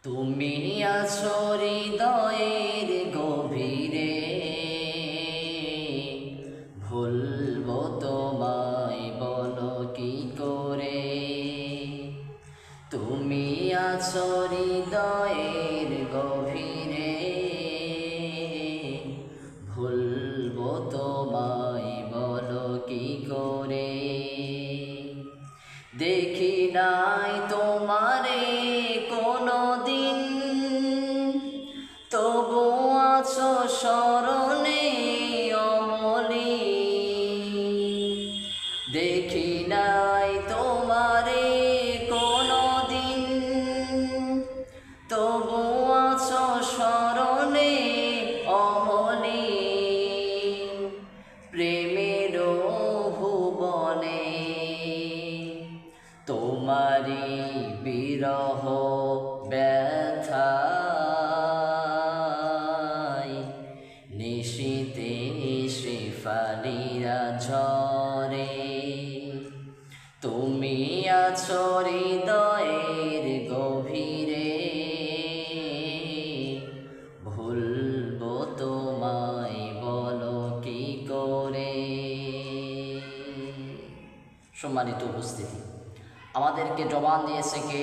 তুমি আছো হৃদয়ের গভীরে, ভুলবো তোমায় বলো কি করে। তুমি আছো হৃদয়ের গভীরে, ভুলবো তোমায় বলো কি করে। দেখি নাই তোমারে কোনো দিন, তবু আছো স্মরণে অমলি। দেখি নাই তোমারে কোনো দিন, তবু আছো স্মরণে অমলি। প্রেমের ভুবনে তোমারি বিরহ ব্যথায়, নিশীতে শ্রীফালিরা ঝরে। তুমি আছো হৃদয়ের গভীরে, ভুলবো তোমায় বলো কি করে। সম্মানিত উপস্থিতি, আমাদেরকে জবান দিয়েছে কে?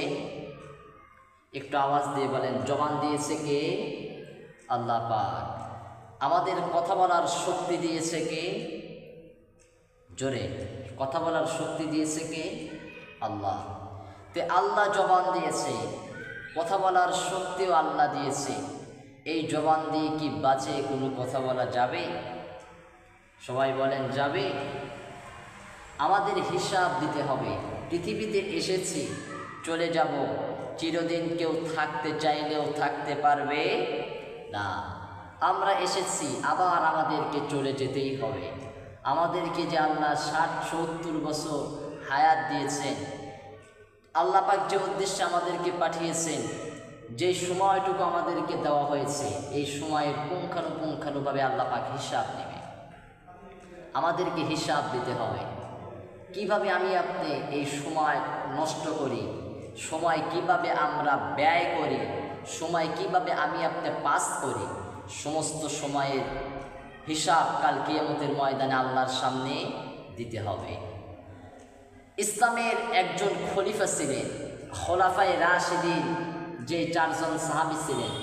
একটু আওয়াজ দিয়ে বলেন, জবান দিয়েছে কে? আল্লাহ পাক। আমাদের কথা বলার শক্তি দিয়েছে কে? জোরে কথা বলার শক্তি দিয়েছে কে? আল্লাহ। তে আল্লাহ জবান দিয়েছে, কথা বলার শক্তিও আল্লাহ দিয়েছে। এই জবান দিয়ে কি বাঁচে কোনো কথা বলা যাবে? সবাই বলেন যাবে? আমাদের হিসাব দিতে হবে। পৃথিবীতে এসেছি, চলে যাব, চিরদিন কেউ থাকতে চাইলেও থাকতে পারবে না। আমরা এসেছি, আবার আমাদেরকে চলে যেতেই হবে। আমাদেরকে যে আল্লাহ 60-70 বছর হায়াত দিয়েছেন, আল্লাহ পাক যে উদ্দেশ্যে আমাদেরকে পাঠিয়েছেন, যে সময়টুকু আমাদেরকে দেওয়া হয়েছে, এই সময়ের পুঙ্খানুপুঙ্খানুভাবে আল্লাহ পাক হিসাব নেবে। আমাদেরকে হিসাব দিতে হবে। কিভাবে আমি আপনি এই সময় নষ্ট করি, সময় কিভাবে আমরা ব্যয় করি, সময় কিভাবে আমি আপনি পাস করি, সমস্ত সময়ের হিসাব কাল কিয়ামতের ময়দানে আল্লাহর সামনে দিতে হবে। ইসলামের একজন খলিফা ছিলেন, খোলাফায়ে রাশিদিন, যে 4 জন সাহাবী ছিলেন।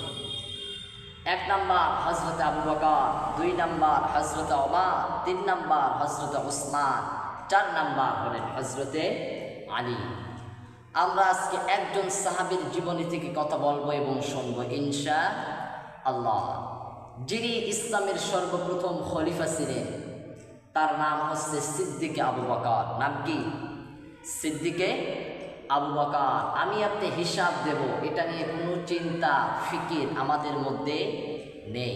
1 নাম্বার হযরত আবু বকর, 2 নাম্বার হযরত ওমর, 3 নাম্বার হযরত উসমান, 4 নাম্বার হলেন হযরতে আলী। আমরা আজকে একজন সাহাবীর জীবনী থেকে কথা বলবো এবং শুনবো ইনশাআল্লাহ। যিনি ইসলামের সর্বপ্রথম খলিফা ছিলেন, তার নাম হচ্ছে সিদ্দিকে আবু বকর। নাম কি? সিদ্দিকে আবু বকর। আমি আপনি হিসাব দেব, এটা নিয়ে কোনো চিন্তা ফিকির আমাদের মধ্যে নেই।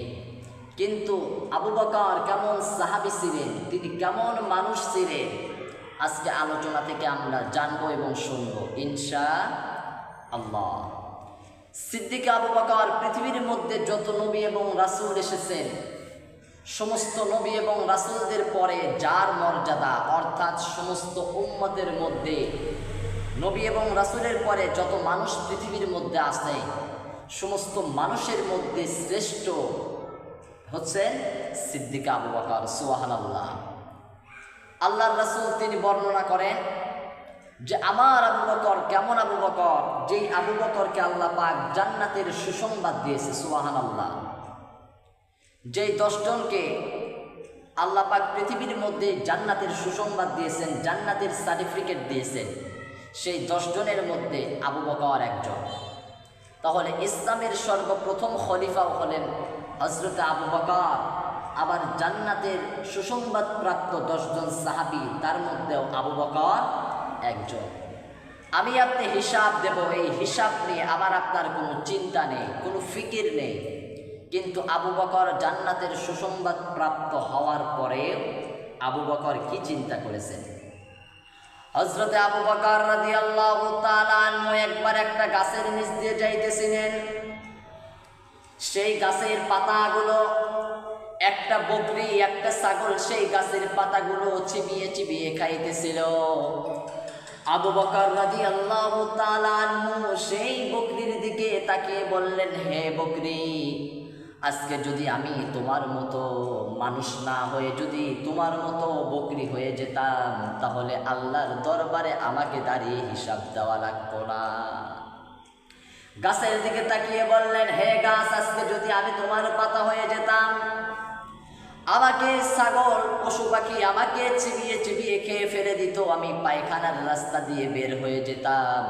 কিন্তু আবু বকর কেমন সাহাবী ছিলেন, তিনি কেমন মানুষ ছিলেন, আজকে আলোচনা থেকে আমরা জানবো এবং শুনবো ইনশাআল্লাহ। সিদ্দিকে আবু বকর, পৃথিবীর মধ্যে যত নবী এবং রাসূল এসেছেন, সমস্ত নবী এবং রাসূলদের পরে যার মর্যাদা, অর্থাৎ সমস্ত উম্মতের মধ্যে নবী এবং রাসূলের পরে যত মানুষ পৃথিবীর মধ্যে আছে, সমস্ত মানুষের মধ্যে শ্রেষ্ঠ হচ্ছেন সিদ্দিকে আবু বকর। সুবহানাল্লাহ। আল্লাহর রাসূল তিনি বর্ণনা করেন যে আমার আবু বকর কেমন আবু বকর, যেই আবু বকরকে আল্লাহ পাক জান্নাতের সুসংবাদ দিয়েছে। সুবহানাল্লাহ। যেই 10 জনকে আল্লাহ পাক পৃথিবীর মধ্যে জান্নাতের সুসংবাদ দিয়েছেন, জান্নাতের সার্টিফিকেট দিয়েছেন, সেই 10 জনের মধ্যে আবু বকর একজন। তাহলে ইসলামের সর্বপ্রথম খলিফাও হলেন হযরত আবু বকর। আবার জান্নাতের সুসংবাদ প্রাপ্ত 10 জন সাহাবী, তার মধ্যেও আবু বকর একজন। আমি আপনি হিসাব দেব, এই হিসাব নিয়ে আমার আপনার কোনো চিন্তা নেই, কোনো ফিকির নেই। কিন্তু আবু বকর জান্নাতের সুসংবাদ প্রাপ্ত হওয়ার পরে আবু বকর কি চিন্তা করেছেন? হযরতে আবু বকর রাদিয়াল্লাহু তাআলা আনহু একবার একটা গাছের নিচ দিয়ে যাইতেছিলেন। সেই গাছের পাতাগুলো, একটা বকরি একটা ছাগল সেই গাছের পাতাগুলো চিবিয়ে চিবিয়ে খাইতেছিল। আবু বকর রাদিয়াল্লাহু তাআলা আনহু সেই বকরির দিকে তাকিয়ে বললেন, হে বকরি, আজকে যদি আমি তোমার মতো মানুষ না হয়ে যদি তোমার মতো বকরি হয়ে যেতাম, তাহলে আল্লাহর দরবারে আমাকে দাঁড়িয়ে হিসাব দেওয়া লাগতো না। গাছের দিকে তাকিয়ে বললেন, হে গাছ, আজকে যদি আমি তোমার পাতা হয়ে যেতাম, আমাকে ছাগল পশু পাখি আমাকে চিবিয়ে চিবিয়ে খেয়ে ফেলে দিত, আমি পায়খানার রাস্তা দিয়ে বের হয়ে যেতাম,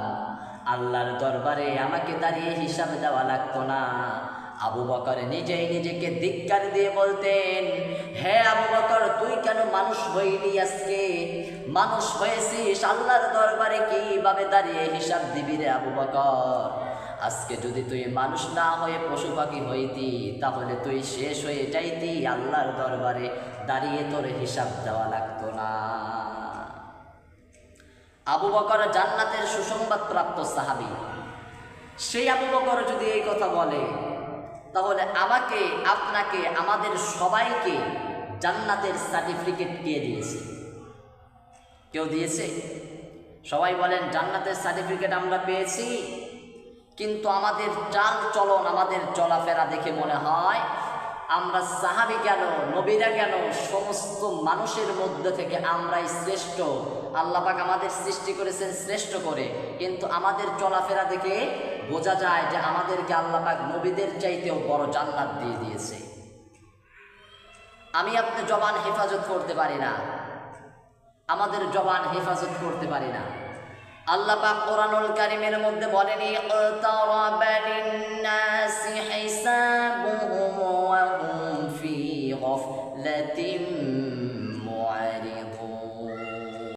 আল্লাহর দরবারে আমাকে দাঁড়িয়ে হিসাব দেওয়া লাগতো না। আবু বকর নিজেই নিজেকে ধিক্কার দিয়ে বলতেন, হে আবু বকর, তুই কেন মানুষ হইলি? আজকে মানুষ হয়েছিস, আল্লাহর দরবারে কিভাবে দাঁড়িয়ে হিসাব দিবি রে আবু বকর? আজকে যদি তুই মানুষ না হয়ে পশু পাখি হইতি, তাহলে তুই শেষ হয়ে যাইতি, আল্লাহর দরবারে দাঁড়িয়ে তোর হিসাব দেওয়া লাগতো না। আবু বকর জান্নাতের সুসংবাদ প্রাপ্ত সাহাবী। সেই আবু বকর যদি এই কথা বলে, তাহলে আমাকে, আপনাকে, আমাদের সবাইকে জান্নাতের সার্টিফিকেট কে দিয়েছে? কেউ দিয়েছে? সবাই বলেন জান্নাতের সার্টিফিকেট আমরা পেয়েছি, কিন্তু আমাদের চাল চলন, আমাদের চলাফেরা দেখে মনে হয় আমরা সাহাবী কেন, নবীরা কেন, সমস্ত মানুষের মধ্যে থেকে আমরাই শ্রেষ্ঠ। আল্লাহ পাক আমাদের সৃষ্টি করেছেন শ্রেষ্ঠ করে, কিন্তু আমাদের চলাফেরা দেখে বোঝা যায় যে আমাদেরকে আল্লাহ পাক নবীদের চাইতেও বড় জান্নাত দিয়ে দিয়েছে। আমি আপনি জবান হেফাজত করতে পারি না, আমাদের জবান হেফাজত করতে পারি না। আল্লাহ পাক কোরআনুল কারীমের মধ্যে বলেন, ইকতারাবা লিন-নাসি হিসাবুহুম ওয়া হুম ফি গাফলাতিন